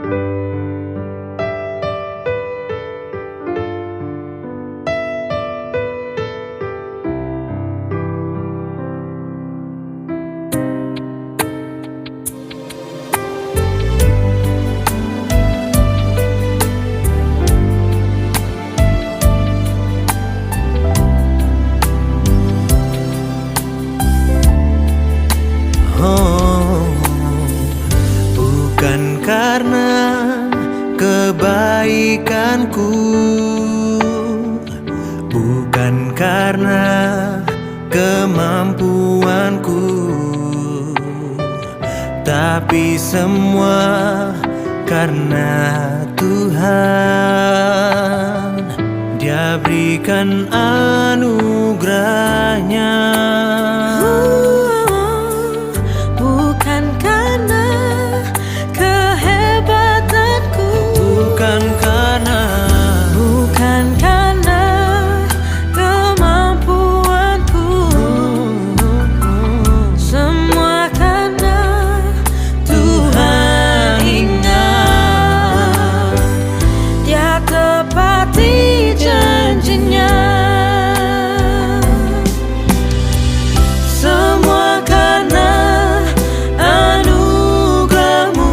Bukan karena kebaikanku, bukan karena kemampuanku, tapi semua karena Tuhan. Dia berikan anugerahnya. Bukan karena kehebatanku, Bukan karena kemampuanku, semua karena Tuhan ingat. Dia tepati janjinya. Semua karena anugerahmu,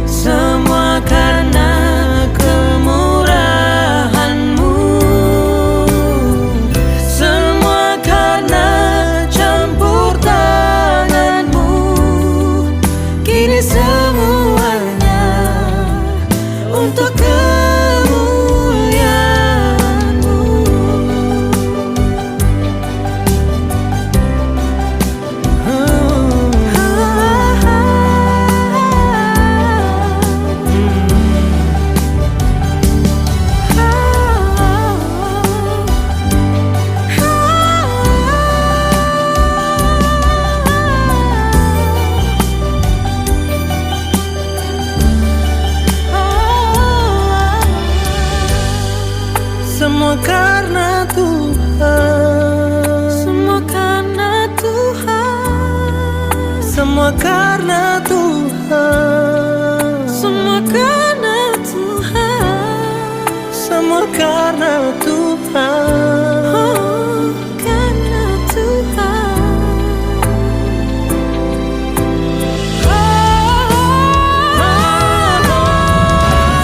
semua karena kemurahanmu, semua karena campur tanganmu. Kini semuanya untuk kemuliaan-Mu. semua karena Tuhan. Semua karena Tuhan. Semua karena Tuhan. Semua karena Tuhan. Semua karena Tuhan. Oh, karena Tuhan.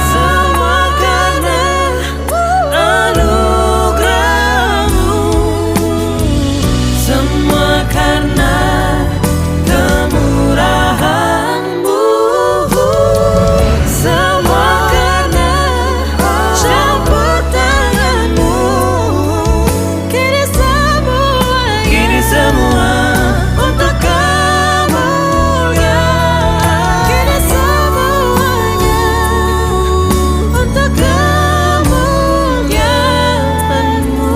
Semua karena anugerahmu, semua karena kemurahan-Mu, semua karena campur tangan-Mu. Kini semua untuk kemuliaan. Kini semuanya untuk kemuliaan-Mu.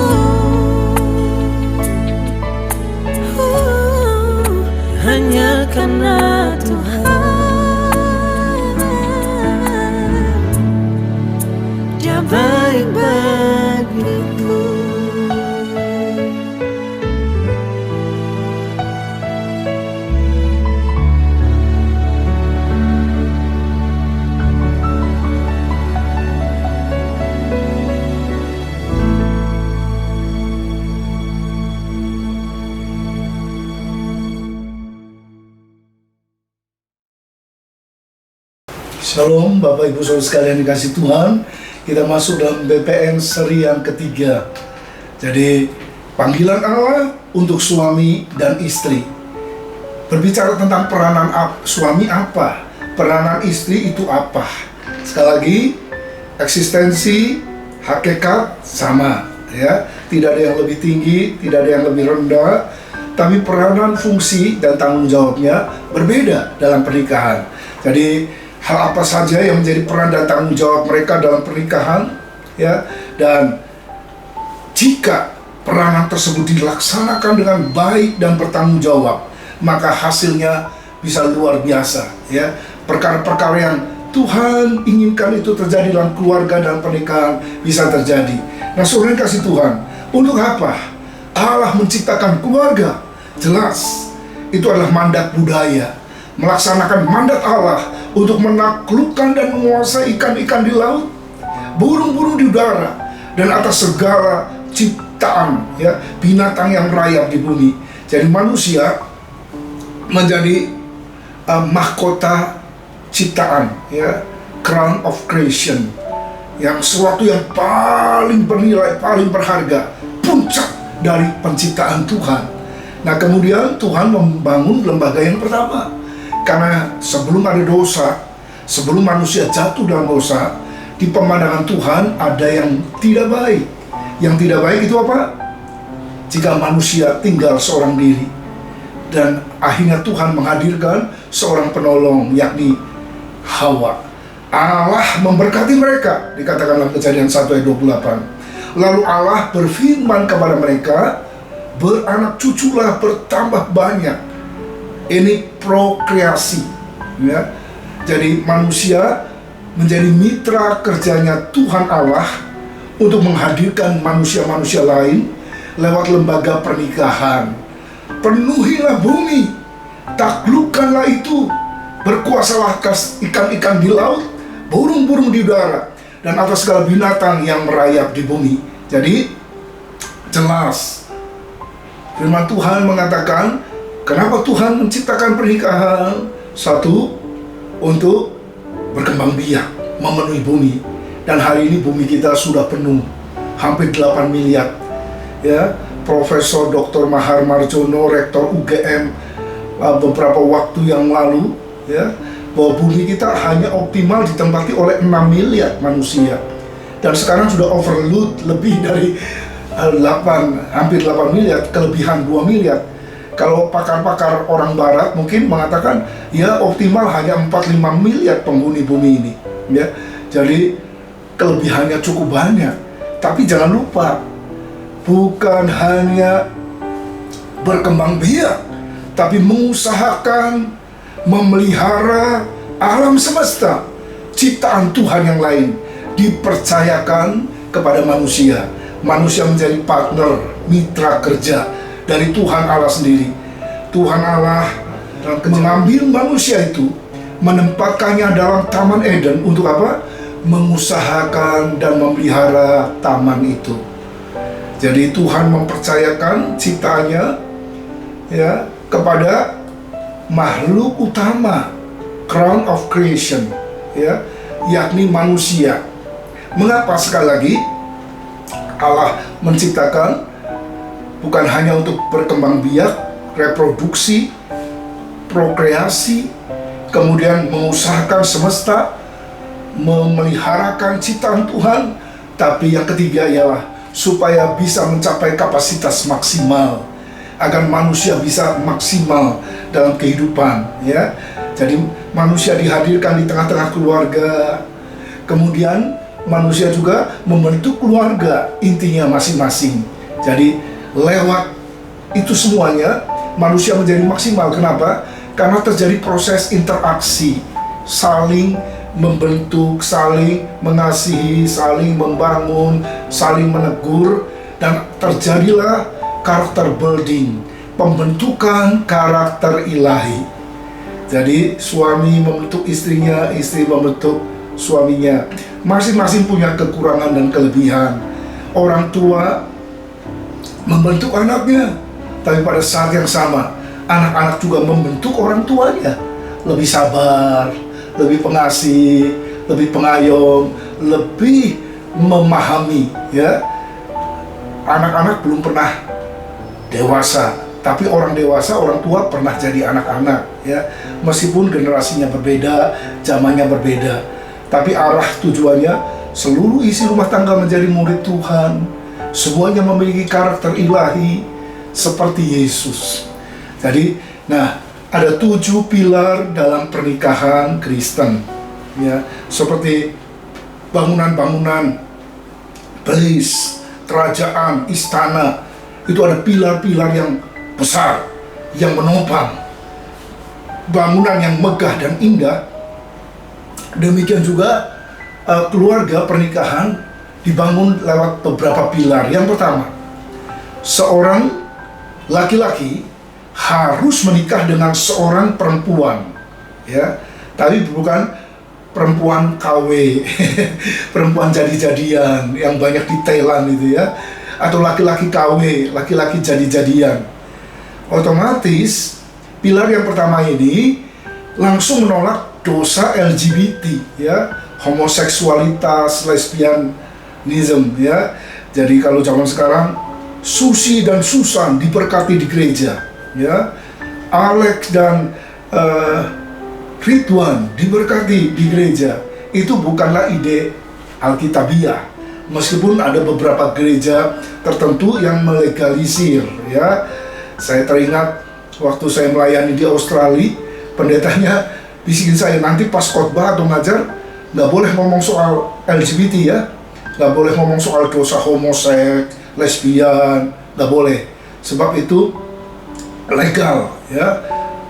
Hanya karena Tuhan, Dia baik bagiku. Shalom Bapak Ibu Saudara sekalian dikasih Tuhan. Kita masuk dalam BPN seri yang ketiga. Jadi panggilan Allah untuk suami dan istri. Berbicara tentang peranan suami apa, peranan istri itu apa. Sekali lagi, eksistensi, hakikat sama, ya. Tidak ada yang lebih tinggi, tidak ada yang lebih rendah, tapi peranan, fungsi, dan tanggung jawabnya berbeda dalam pernikahan. Jadi hal apa saja yang menjadi peran dan tanggung jawab mereka dalam pernikahan, ya, dan jika peranan tersebut dilaksanakan dengan baik dan bertanggung jawab, maka hasilnya bisa luar biasa, ya. Perkara-perkara yang Tuhan inginkan itu terjadi dalam keluarga dan pernikahan bisa terjadi. Nah, saudara yang kasih Tuhan, untuk apa Allah menciptakan keluarga? Jelas, itu adalah mandat budaya. melaksanakan mandat Allah untuk menaklukkan dan menguasai ikan-ikan di laut, burung-burung di udara, dan atas segala ciptaan, ya, binatang yang merayap di bumi. Jadi manusia menjadi mahkota ciptaan, ya, crown of creation, yang sesuatu yang paling bernilai, paling berharga, puncak dari penciptaan Tuhan. Nah, kemudian Tuhan membangun lembaga yang pertama, karena sebelum ada dosa, sebelum manusia jatuh dalam dosa, di pemandangan Tuhan ada yang tidak baik. Yang tidak baik itu apa? Jika manusia tinggal seorang diri. Dan akhirnya Tuhan menghadirkan seorang penolong, yakni Hawa. Allah memberkati mereka, dikatakan dalam Kejadian 1 ayat 28. Lalu Allah berfirman kepada mereka, beranak cuculah, bertambah banyak. Ini prokreasi, ya. Jadi manusia menjadi mitra kerjanya Tuhan Allah untuk menghadirkan manusia-manusia lain lewat lembaga pernikahan. Penuhilah bumi, taklukkanlah itu, berkuasalah atas ikan-ikan di laut, burung-burung di udara, dan atas segala binatang yang merayap di bumi. Jadi jelas firman Tuhan mengatakan, kenapa Tuhan menciptakan pernikahan? Satu, untuk berkembang biak, memenuhi bumi. Dan hari ini bumi kita sudah penuh, hampir 8 miliar. Ya, Profesor Dr. Mahar Marjono, Rektor UGM, beberapa waktu yang lalu, ya, bahwa bumi kita hanya optimal ditempati oleh 6 miliar manusia. Dan sekarang sudah overload lebih dari hampir 8 miliar, kelebihan 2 miliar. Kalau pakar-pakar orang barat mungkin mengatakan, ya optimal hanya 4-5 miliar penghuni bumi ini, ya. Jadi kelebihannya cukup banyak. Tapi jangan lupa, bukan hanya berkembang biak, tapi mengusahakan memelihara alam semesta, ciptaan Tuhan yang lain, dipercayakan kepada manusia. Manusia menjadi partner, mitra kerja dari Tuhan Allah sendiri. Tuhan Allah mengambil manusia itu, menempatkannya dalam Taman Eden untuk apa? Mengusahakan dan memelihara taman itu. Jadi Tuhan mempercayakan ciptaannya, ya, kepada makhluk utama, crown of creation, ya, yakni manusia. Mengapa sekali lagi Allah menciptakan bukan hanya untuk berkembang biak, reproduksi, prokreasi, kemudian mengusahakan semesta, memeliharakan ciptaan Tuhan, tapi yang ketiga ialah supaya bisa mencapai kapasitas maksimal, agar manusia bisa maksimal dalam kehidupan, ya. Jadi manusia dihadirkan di tengah-tengah keluarga, kemudian manusia juga membentuk keluarga intinya masing-masing. Jadi lewat itu semuanya manusia menjadi maksimal. Kenapa? Karena terjadi proses interaksi, saling membentuk, saling mengasihi, saling membangun, saling menegur, dan terjadilah karakter building, pembentukan karakter ilahi. Jadi suami membentuk istrinya, istri membentuk suaminya. Masing-masing punya kekurangan dan kelebihan. Orang tua membentuk anaknya, tapi pada saat yang sama anak-anak juga membentuk orang tuanya. Lebih sabar, lebih pengasih, lebih pengayom, lebih memahami, ya. Anak-anak belum pernah dewasa, tapi orang dewasa, orang tua pernah jadi anak-anak, ya. Meskipun generasinya berbeda, zamannya berbeda, tapi arah tujuannya seluruh isi rumah tangga menjadi murid Tuhan. Semuanya memiliki karakter ilahi seperti Yesus. Jadi, nah, ada 7 pilar dalam pernikahan Kristen, ya, seperti bangunan-bangunan, base, kerajaan, istana. Itu ada pilar-pilar yang besar yang menopang bangunan yang megah dan indah. Demikian juga keluarga pernikahan dibangun lewat beberapa pilar. Yang pertama, seorang laki-laki harus menikah dengan seorang perempuan ya. Tapi bukan perempuan KW, perempuan jadi-jadian yang banyak di Thailand itu ya, atau laki-laki KW, laki-laki jadi-jadian. Otomatis pilar yang pertama ini langsung menolak dosa LGBT ya, homoseksualitas, lesbianism ya. Jadi kalau zaman sekarang Susi dan Susan diberkati di gereja ya, Alex dan Ridwan diberkati di gereja, itu bukanlah ide Alkitabiah. Meskipun ada beberapa gereja tertentu yang melegalisir ya. Saya teringat waktu saya melayani di Australia, pendetanya bisikin saya, nanti pas khotbah atau ngajar nggak boleh ngomong soal LGBT ya, nggak boleh ngomong soal dosa homoseks, lesbian, nggak boleh, sebab itu legal ya.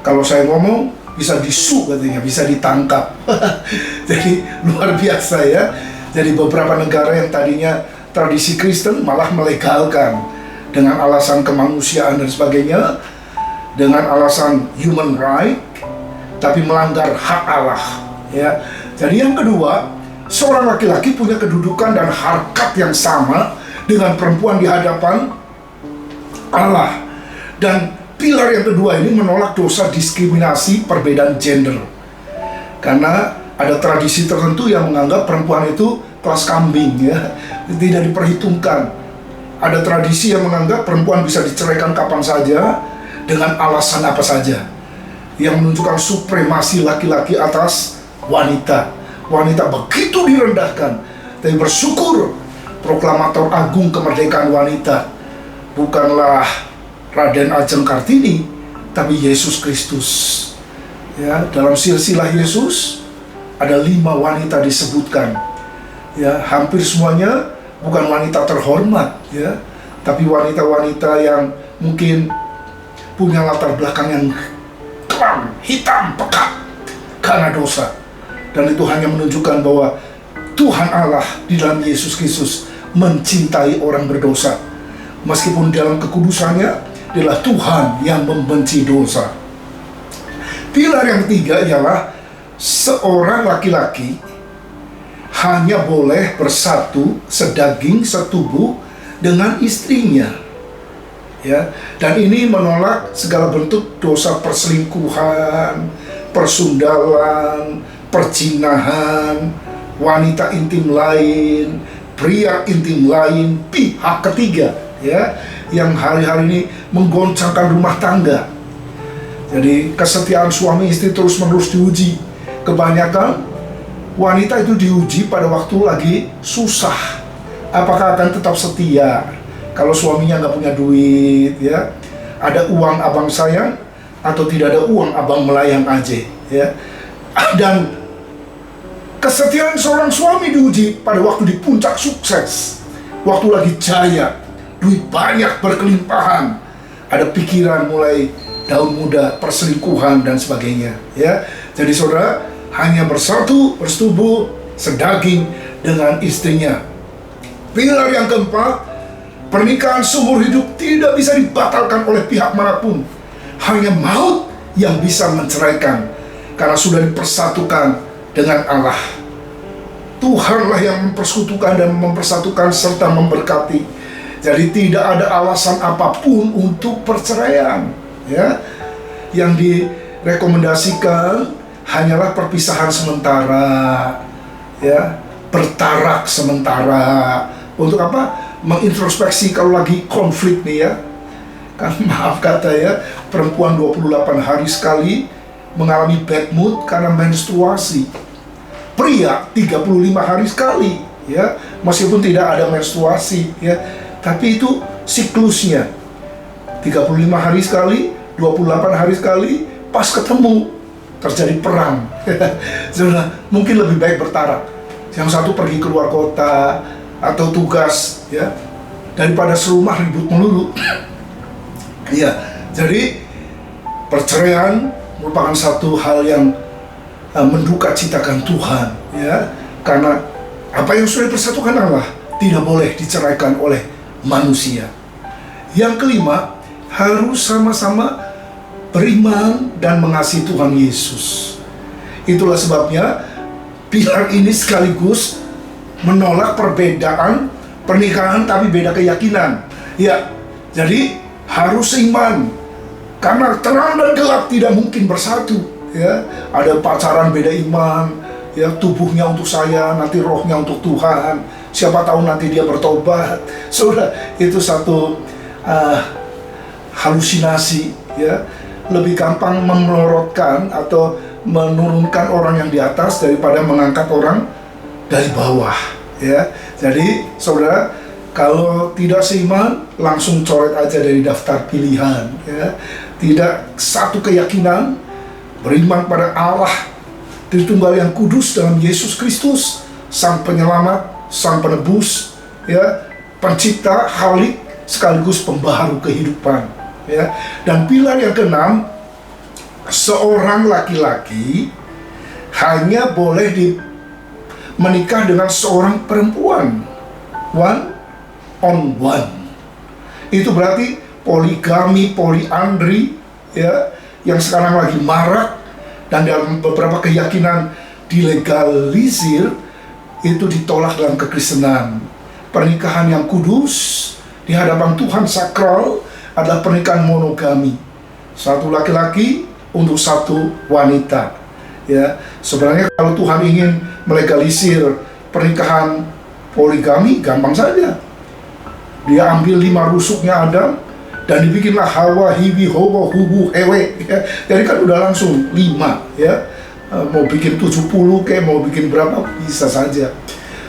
Kalau saya ngomong bisa disu katanya, bisa ditangkap. Jadi luar biasa ya. Jadi beberapa negara yang tadinya tradisi Kristen malah melegalkan dengan alasan kemanusiaan dan sebagainya, dengan alasan human right, tapi melanggar hak Allah ya. Jadi yang kedua, seorang laki-laki punya kedudukan dan harkat yang sama dengan perempuan di hadapan Allah. Dan pilar yang kedua ini menolak dosa diskriminasi perbedaan gender. Karena ada tradisi tertentu yang menganggap perempuan itu kelas kambing ya, tidak diperhitungkan. Ada tradisi yang menganggap perempuan bisa diceraikan kapan saja dengan alasan apa saja, yang menunjukkan supremasi laki-laki atas wanita. Wanita begitu direndahkan. Tapi bersyukur proklamator agung kemerdekaan wanita bukanlah Raden Ajeng Kartini, tapi Yesus Kristus. Ya, dalam silsilah Yesus ada 5 wanita disebutkan. Ya, hampir semuanya bukan wanita terhormat, ya, tapi wanita-wanita yang mungkin punya latar belakang yang kelam, hitam, pekat karena dosa. Dan itu hanya menunjukkan bahwa Tuhan Allah di dalam Yesus Kristus mencintai orang berdosa. Meskipun dalam kekudusannya adalah Tuhan yang membenci dosa. Pilar yang ketiga ialah seorang laki-laki hanya boleh bersatu, sedaging, setubuh dengan istrinya. Ya, dan ini menolak segala bentuk dosa perselingkuhan, persundalan, perzinahan, wanita intim lain, pria intim lain, pihak ketiga, ya, yang hari-hari ini menggoncangkan rumah tangga. Jadi kesetiaan suami istri terus-menerus diuji. Kebanyakan wanita itu diuji pada waktu lagi susah. Apakah akan tetap setia kalau suaminya nggak punya duit, ya? Ada uang abang sayang atau tidak ada uang abang melayang aja, ya? Dan kesetiaan seorang suami diuji pada waktu di puncak sukses, waktu lagi jaya, duit banyak berkelimpahan, ada pikiran mulai daun muda, perselingkuhan dan sebagainya, ya. Jadi saudara hanya bersatu, bersetubuh, sedaging dengan istrinya. Pilar yang keempat, pernikahan seumur hidup tidak bisa dibatalkan oleh pihak manapun. Hanya maut yang bisa menceraikan, karena sudah dipersatukan dengan Allah. Tuhanlah yang mempersekutukan dan mempersatukan serta memberkati. Jadi tidak ada alasan apapun untuk perceraian, ya. Yang direkomendasikan hanyalah perpisahan sementara, ya, bertarak sementara. Untuk apa? Mengintrospeksi kalau lagi konflik nih, ya. Kan maaf kata ya, perempuan 28 hari sekali mengalami bad mood karena menstruasi. Pria 35 hari sekali, ya, meskipun tidak ada menstruasi, ya, tapi itu siklusnya. 35 hari sekali, 28 hari sekali, pas ketemu terjadi perang. Sudah, mungkin lebih baik bertarak. Yang satu pergi keluar kota atau tugas, ya, daripada serumah ribut melulu. Iya, jadi perceraian merupakan satu hal yang menduka citakan Tuhan, ya, karena apa yang sudah dipersatukan Allah tidak boleh diceraikan oleh manusia. Yang kelima, harus sama-sama beriman dan mengasihi Tuhan Yesus. Itulah sebabnya pilar ini sekaligus menolak perbedaan pernikahan tapi beda keyakinan. Ya, jadi harus seiman. Karena terang dan gelap tidak mungkin bersatu. Ya, ada pacaran beda iman. Ya, tubuhnya untuk saya, nanti rohnya untuk Tuhan. Siapa tahu nanti dia bertobat. Saudara, itu satu halusinasi. Ya, lebih gampang memelorotkan atau menurunkan orang yang di atas daripada mengangkat orang dari bawah. Ya, jadi saudara, kalau tidak seiman, langsung coret aja dari daftar pilihan. Ya, tidak satu keyakinan, beriman pada Allah Tritunggal yang kudus dalam Yesus Kristus, Sang Penyelamat, Sang Penebus, ya, Pencipta, Khalik, sekaligus pembaharu kehidupan. Ya, dan pilar yang keenam, seorang laki-laki hanya boleh menikah dengan seorang perempuan, one on one. Itu berarti poligami, poliandri, ya, yang sekarang lagi marak dan dalam beberapa keyakinan dilegalisir, itu ditolak dalam kekristenan. Pernikahan yang kudus di hadapan Tuhan, sakral, adalah pernikahan monogami, satu laki-laki untuk satu wanita. Ya, sebenarnya kalau Tuhan ingin melegalisir pernikahan poligami, gampang saja. Dia ambil 5 rusuknya Adam dan dibikinlah Hawa, Hiwi, Howo, Hubu, Hewe. Ya. Jadi kan udah langsung 5, ya. Mau bikin 70 kayak mau bikin berapa bisa saja.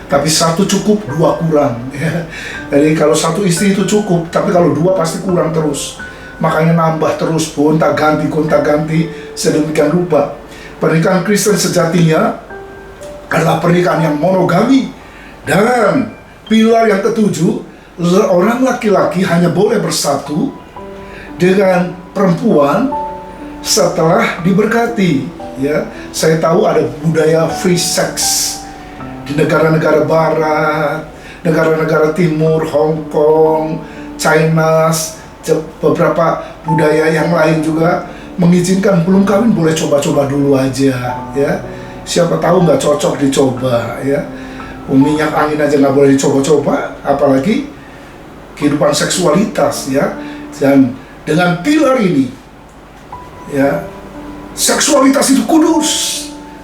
Tapi 1 cukup, 2 kurang. Ya. Jadi kalau 1 istri itu cukup, tapi kalau 2 pasti kurang terus. Makanya nambah terus, gonta-ganti sedemikian rupa. Pernikahan Kristen sejatinya adalah pernikahan yang monogami. Dan pilar yang ketujuh, orang laki-laki hanya boleh bersatu dengan perempuan setelah diberkati. Ya, saya tahu ada budaya free sex di negara-negara barat, negara-negara timur, Hong Kong, China, beberapa budaya yang lain juga mengizinkan belum kawin boleh coba-coba dulu aja. Ya, siapa tahu nggak cocok dicoba. Ya, minyak angin aja nggak boleh dicoba-coba, apalagi kehidupan seksualitas. Ya, dan dengan pilar ini, ya, seksualitas itu kudus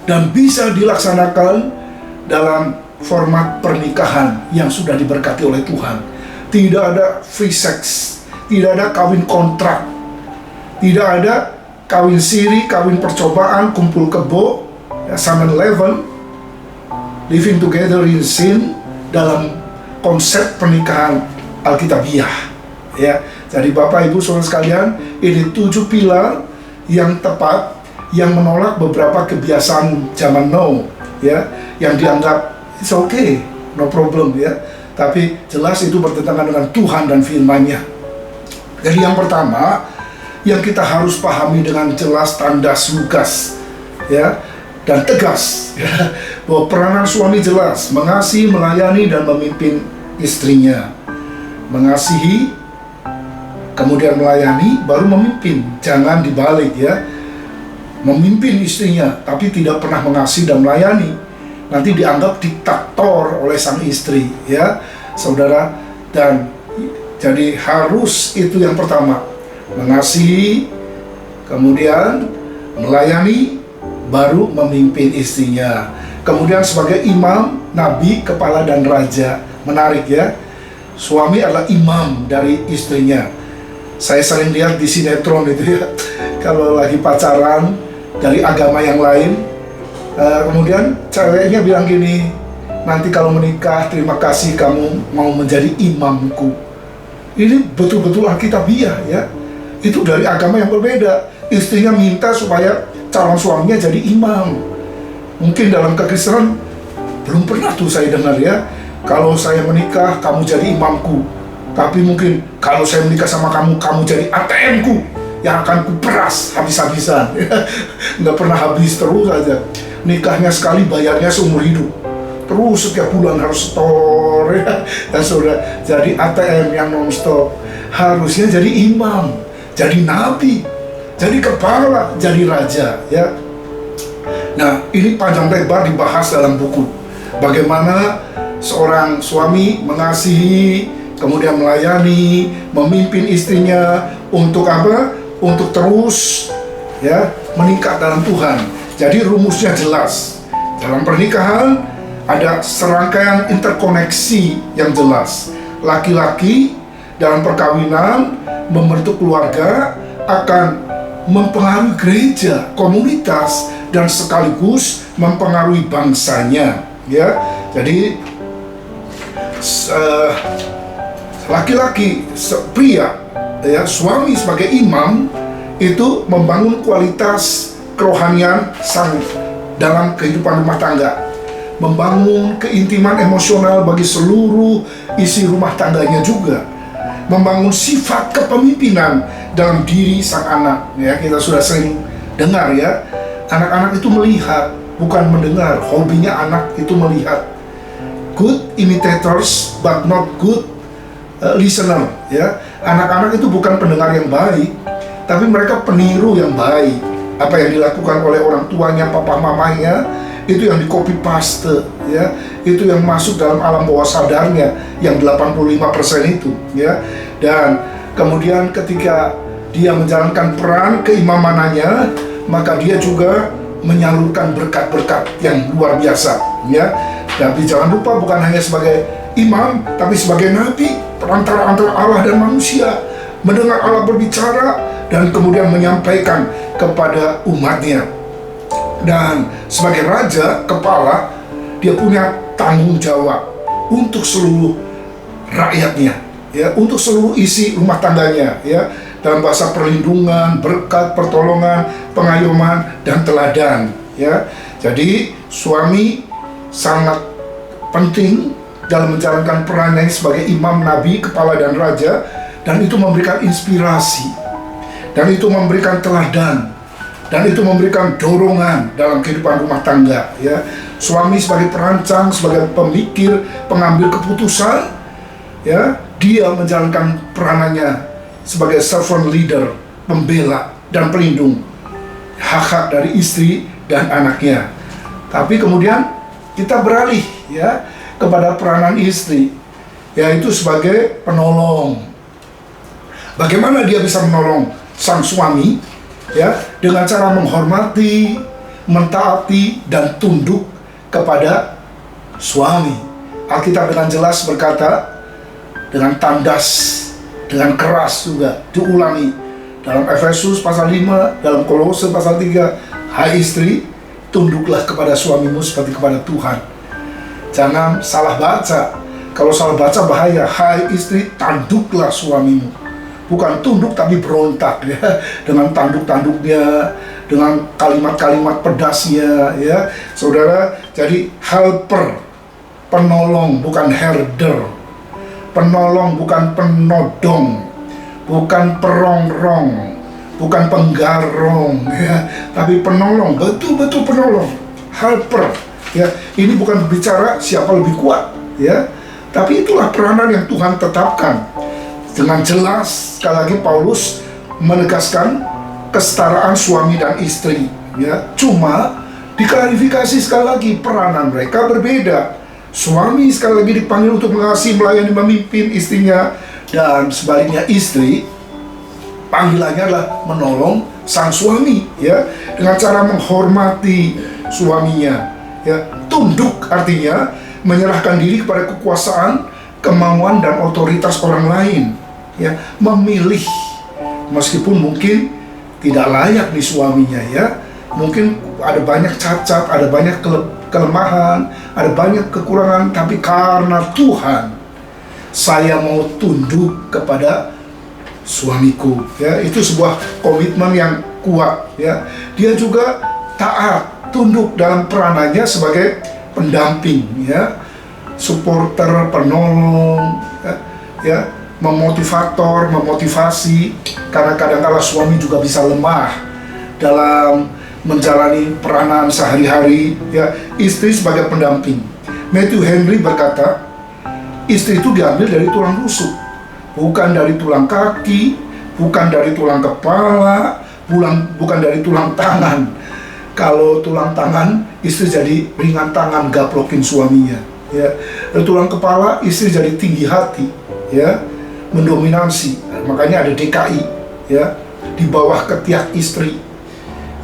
dan bisa dilaksanakan dalam format pernikahan yang sudah diberkati oleh Tuhan. Tidak ada free sex, tidak ada kawin kontrak, tidak ada kawin siri, kawin percobaan, kumpul kebo, ya, 7-Eleven, living together in sin dalam konsep pernikahan Alkitabiah. Ya, jadi Bapak Ibu Saudara sekalian, ini 7 pilar yang tepat yang menolak beberapa kebiasaan zaman now, ya, yang dianggap it's okay, no problem, ya. Tapi jelas itu bertentangan dengan Tuhan dan firman-Nya. Jadi yang pertama yang kita harus pahami dengan jelas, tandas, lugas, ya, dan tegas, ya, bahwa peranan suami jelas, mengasihi, melayani, dan memimpin istrinya. Mengasihi, kemudian melayani, baru memimpin. Jangan dibalik, ya. Memimpin istrinya, tapi tidak pernah mengasihi dan melayani, nanti dianggap diktator oleh sang istri, ya, saudara. Dan jadi harus itu yang pertama, mengasihi, kemudian melayani, baru memimpin istrinya. Kemudian sebagai imam, nabi, kepala, dan raja. Menarik, ya, suami adalah imam dari istrinya. Saya sering lihat di sinetron itu, ya, kalau lagi pacaran dari agama yang lain, kemudian ceweknya bilang gini, nanti kalau menikah terima kasih kamu mau menjadi imamku. Ini betul-betul Alkitabiah, ya. Itu dari agama yang berbeda. Istrinya minta supaya calon suaminya jadi imam. Mungkin dalam kekristenan belum pernah tuh saya dengar, ya, kalau saya menikah kamu jadi imamku. Tapi mungkin kalau saya menikah sama kamu, kamu jadi ATM-ku yang akan kuperas habis-habisan. Nggak pernah habis, terus aja. Nikahnya sekali, bayarnya seumur hidup. Terus setiap bulan harus setor, ya. Dan sudah jadi ATM yang non-stop. Harusnya jadi imam, jadi nabi, jadi kepala, jadi raja, ya. Nah, ini panjang lebar dibahas dalam buku. Bagaimana seorang suami mengasihi, kemudian melayani, memimpin istrinya untuk apa? Untuk terus ya meningkat dalam Tuhan. Jadi rumusnya jelas. Dalam pernikahan ada serangkaian interkoneksi yang jelas. Laki-laki dalam perkawinan membentuk keluarga akan mempengaruhi gereja, komunitas, dan sekaligus mempengaruhi bangsanya, ya. Jadi laki-laki, pria, ya, suami sebagai imam itu membangun kualitas kerohanian sang dalam kehidupan rumah tangga, membangun keintiman emosional bagi seluruh isi rumah tangganya juga, membangun sifat kepemimpinan dalam diri sang anak. Ya, kita sudah sering dengar ya, anak-anak itu melihat, bukan mendengar. Hobinya anak itu melihat. Good imitators but not good listener. Ya, anak-anak itu bukan pendengar yang baik, tapi mereka peniru yang baik. Apa yang dilakukan oleh orang tuanya, papa mamanya, itu yang di copy paste, ya, itu yang masuk dalam alam bawah sadarnya yang 85% itu, ya. Dan kemudian ketika dia menjalankan peran keimamanannya, maka dia juga menyalurkan berkat-berkat yang luar biasa, ya. Tapi jangan lupa, bukan hanya sebagai imam, tapi sebagai nabi, perantara antara Allah dan manusia, mendengar Allah berbicara dan kemudian menyampaikan kepada umatnya. Dan sebagai raja, kepala, dia punya tanggung jawab untuk seluruh rakyatnya, ya, untuk seluruh isi rumah tangganya, ya, dalam bahasa perlindungan, berkat, pertolongan, pengayoman, dan teladan, ya. Jadi suami sangat penting dalam menjalankan perannya sebagai imam, nabi, kepala, dan raja, dan itu memberikan inspirasi, dan itu memberikan teladan, dan itu memberikan dorongan dalam kehidupan rumah tangga, ya. Suami sebagai perancang, sebagai pemikir, pengambil keputusan, ya, dia menjalankan peranannya sebagai servant leader, pembela dan pelindung hak-hak dari istri dan anaknya. Tapi kemudian kita beralih, ya, kepada peranan istri, yaitu sebagai penolong. Bagaimana dia bisa menolong sang suami, ya, dengan cara menghormati, mentaati, dan tunduk kepada suami. Alkitab dengan jelas berkata, dengan tandas, dengan keras juga diulangi dalam Efesus pasal 5, dalam Kolose pasal 3, hai istri, tunduklah kepada suamimu seperti kepada Tuhan. Jangan salah baca. Kalau salah baca bahaya. Hai istri, tanduklah suamimu. Bukan tunduk tapi berontak, ya, dengan tanduk-tanduknya, dengan kalimat-kalimat pedasnya, ya, saudara. Jadi helper, penolong, bukan herder. Penolong, bukan penodong, bukan perongrong, bukan penggarong, ya, tapi penolong, betul-betul penolong, helper, ya. Ini bukan berbicara siapa lebih kuat, ya, tapi itulah peranan yang Tuhan tetapkan. Dengan jelas, sekali lagi Paulus menegaskan kesetaraan suami dan istri, ya. Cuma diklarifikasi sekali lagi, peranan mereka berbeda. Suami sekali lagi dipanggil untuk mengasihi, melayani, memimpin istrinya, dan sebaliknya istri panggilannya adalah menolong sang suami, ya, dengan cara menghormati suaminya, ya. Tunduk artinya menyerahkan diri kepada kekuasaan, kemauan, dan otoritas orang lain, ya. Memilih meskipun mungkin tidak layak di suaminya, ya, mungkin ada banyak cacat, ada banyak kelemahan, ada banyak kekurangan, tapi karena Tuhan, saya mau tunduk kepada suamiku, ya. Itu sebuah komitmen yang kuat, ya. Dia juga taat, tunduk dalam peranannya sebagai pendamping, ya, supporter, penolong, ya, memotivator, memotivasi, karena kadang-kala suami juga bisa lemah dalam menjalani peranan sehari-hari, ya. Istri sebagai pendamping. Matthew Henry berkata, istri itu diambil dari tulang rusuk, bukan dari tulang kaki, bukan dari tulang kepala, bukan dari tulang tangan, Kalau tulang tangan, istri jadi ringan tangan gaplokin suaminya, ya. Tulang kepala, istri jadi tinggi hati, ya, mendominasi. Makanya ada DKI, ya, di bawah ketiak istri.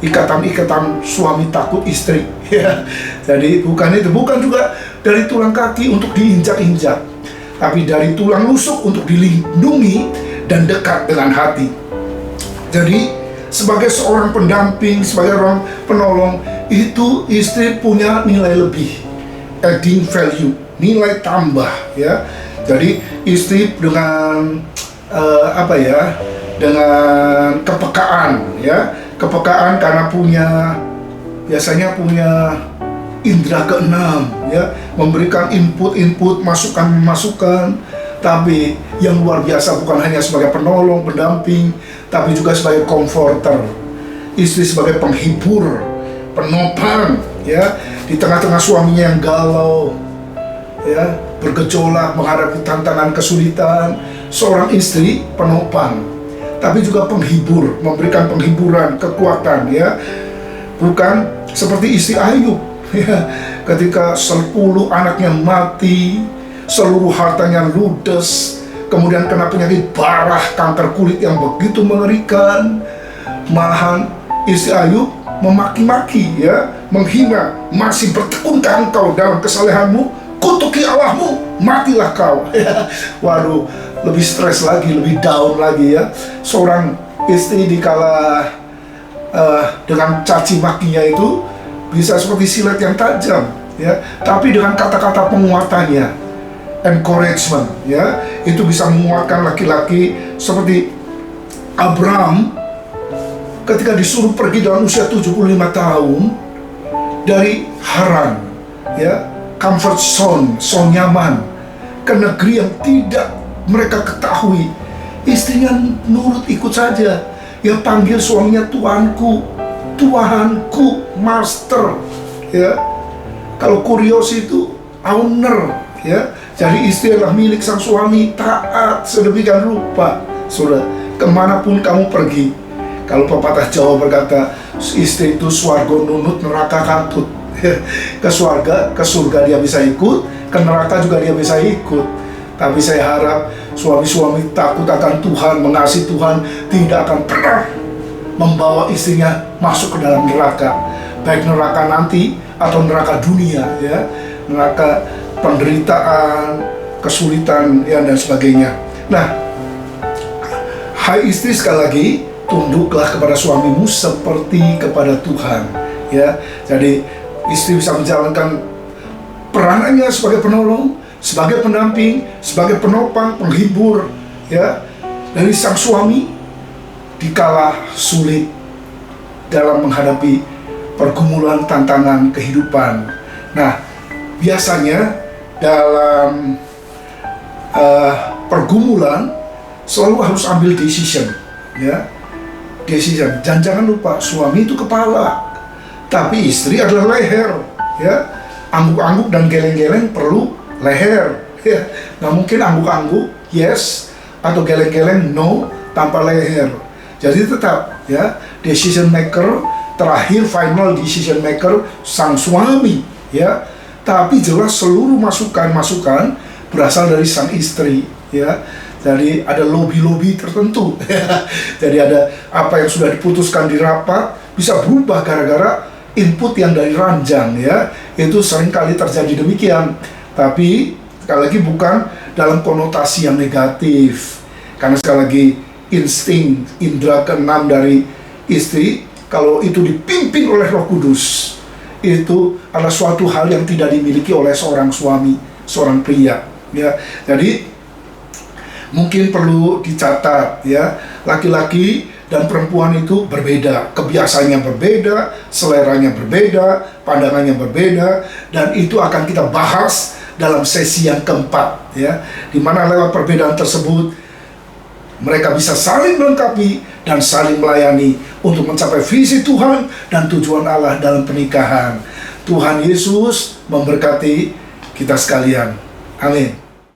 Ikatan-ikatan suami takut istri, ya. Jadi bukan juga dari tulang kaki untuk diinjak-injak, tapi dari tulang rusuk untuk dilindungi dan dekat dengan hati. Jadi sebagai seorang pendamping, sebagai orang penolong, itu istri punya nilai lebih, adding value, nilai tambah, ya. Jadi istri dengan dengan kepekaan, ya, kepekaan karena biasanya punya indera keenam, ya, memberikan input, masukan, tapi yang luar biasa bukan hanya sebagai penolong, pendamping, tapi juga sebagai comforter. Istri sebagai penghibur, penopang, ya, di tengah-tengah suaminya yang galau, ya, bergejolak menghadapi tantangan kesulitan. Seorang istri penopang, tapi juga penghibur, memberikan penghiburan, kekuatan, ya. Bukan seperti istri Ayub, ya, ketika 10 anaknya mati, seluruh hartanya ludes, kemudian kena penyakit parah, kanker kulit yang begitu mengerikan. Malahan istri Ayub memaki-maki, ya, menghina, masih bertekunkah engkau dalam kesalehanmu? Kutuki Allahmu, matilah kau. Waduh, lebih stres lagi, lebih down lagi, ya. Seorang istri dikala dengan caci makinya itu bisa seperti silet yang tajam, ya, tapi dengan kata-kata penguatannya, encouragement, ya, itu bisa menguatkan laki-laki. Seperti Abraham ketika disuruh pergi dalam usia 75 tahun dari Haran, ya, comfort zone nyaman, ke negeri yang tidak mereka ketahui. Istrinya nurut, ikut saja, ya, panggil suaminya tuanku, master, ya. Kalau kurios itu owner, ya. Jadi istri adalah milik sang suami, taat sedemikian rupa. Saudara, kemanapun kamu pergi, kalau pepatah Jawa berkata, istri itu swargo nunut, neraka katut. Ke surga dia bisa ikut, ke neraka juga dia bisa ikut. Tapi saya harap suami-suami takut akan Tuhan, mengasihi Tuhan, tidak akan pernah membawa istrinya masuk ke dalam neraka, baik neraka nanti atau neraka dunia, ya, neraka penderitaan, kesulitan, ya, dan sebagainya. Nah, hai istri, sekali lagi, tunduklah kepada suamimu seperti kepada Tuhan, ya. Jadi istri bisa menjalankan peranannya sebagai penolong, sebagai pendamping, sebagai penopang, penghibur, ya, dari sang suami dikala sulit dalam menghadapi pergumulan tantangan kehidupan. Nah, biasanya dalam pergumulan selalu harus ambil decision, ya, dan jangan lupa suami itu kepala, tapi istri adalah leher, ya. Angguk-angguk dan geleng-geleng perlu leher, ya. Nggak mungkin angguk-angguk yes atau geleng-geleng no tanpa leher. Jadi tetap, ya, decision maker terakhir, final decision maker sang suami, ya. Tapi jelas seluruh masukan berasal dari sang istri, ya. Jadi ada lobby-lobby tertentu, ya. Jadi ada apa yang sudah diputuskan di rapat bisa berubah gara-gara input yang dari ranjang, ya. Itu seringkali terjadi demikian. Tapi sekali lagi bukan dalam konotasi yang negatif, karena sekali lagi insting indera keenam dari istri, kalau itu dipimpin oleh Roh Kudus, itu adalah suatu hal yang tidak dimiliki oleh seorang suami, seorang pria, ya. Jadi mungkin perlu dicatat, ya, laki-laki dan perempuan itu berbeda, kebiasaannya berbeda, seleranya berbeda, pandangannya berbeda, dan itu akan kita bahas dalam sesi yang keempat, ya, di mana lewat perbedaan tersebut mereka bisa saling melengkapi dan saling melayani untuk mencapai visi Tuhan dan tujuan Allah dalam pernikahan. Tuhan Yesus memberkati kita sekalian. Amin.